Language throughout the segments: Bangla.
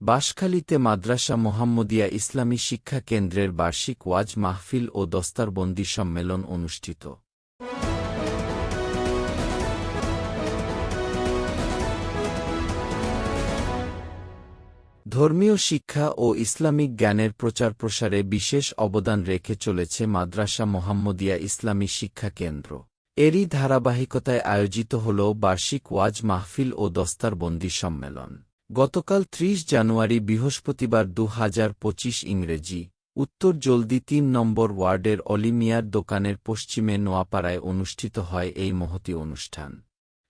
বাঁশখালীতে মাদ্রাসা মোহাম্মদিয়া ইসলামী শিক্ষা কেন্দ্রের বার্ষিক ওয়াজ মাহফিল ও দস্তারবন্দি সম্মেলন অনুষ্ঠিত। ধর্মীয় শিক্ষা ও ইসলামিক জ্ঞানের প্রচার প্রসারে বিশেষ অবদান রেখে চলেছে মাদ্রাসা মোহাম্মদিয়া ইসলামী শিক্ষা কেন্দ্র। এরই ধারাবাহিকতায় আয়োজিত হল বার্ষিক ওয়াজ মাহফিল ও দস্তারবন্দি সম্মেলন। গতকাল ৩০ জানুয়ারি বৃহস্পতিবার ২০২৫ ইংরেজি উত্তর জলদি ৩ নম্বর ওয়ার্ডের অলি মিয়ার দোকানের পশ্চিমে নোয়াপাড়ায় অনুষ্ঠিত হয় এই মহতী অনুষ্ঠান।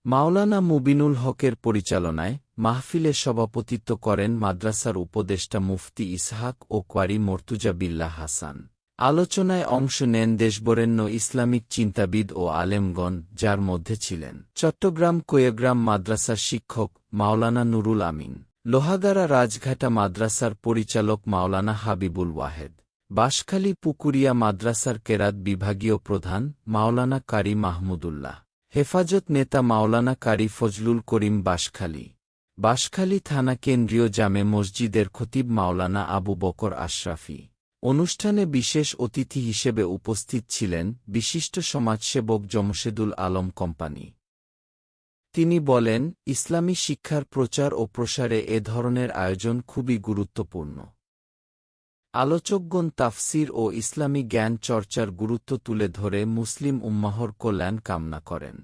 মাওলানা মুবিনুল হকের পরিচালনায় মাহফিলে সভাপতিত্ব করেন মাদ্রাসার উপদেষ্টা মুফতি ইসহাক ও কোয়ারি মর্তুজা বিল্লাহ হাসান। আলোচনায় অংশ নেন দেশবরেণ্য ইসলামিক চিন্তাবিদ ও আলেমগণ, যার মধ্যে ছিলেন চট্টগ্রাম কোয়েগ্রাম মাদ্রাসার শিক্ষক মাওলানা নুরুল আমিন, লোহাগাড়া রাজঘাটা মাদ্রাসার পরিচালক মাওলানা হাবিবুল ওয়াহেদ, বাঁশখালী পুকুরিয়া মাদ্রাসার কেরাত বিভাগীয় প্রধান মাওলানা কারি মাহমুদুল্লাহ, হেফাজত নেতা মাওলানা কারি ফজলুল করিম বাঁশখালী থানা কেন্দ্রীয় জামে মসজিদের খতিব মাওলানা আবু বকর আশরাফি। অনুষ্ঠানে বিশেষ অতিথি হিসেবে উপস্থিত ছিলেন বিশিষ্ট সমাজসেবক জমশেদুল আলম কোম্পানি। তিনি বলেন, ইসলামী শিক্ষার প্রচার ও প্রসারে এ ধরনের আয়োজন খুবই গুরুত্বপূর্ণ। আলোচকগণ তাফসির ও ইসলামী জ্ঞান চর্চার গুরুত্ব তুলে ধরে মুসলিম উম্মাহর কল্যাণ কামনা করেন।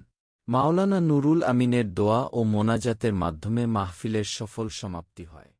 মাওলানা নুরুল আমিনের দোয়া ও মোনাজাতের মাধ্যমে মাহফিলের সফল সমাপ্তি হয়।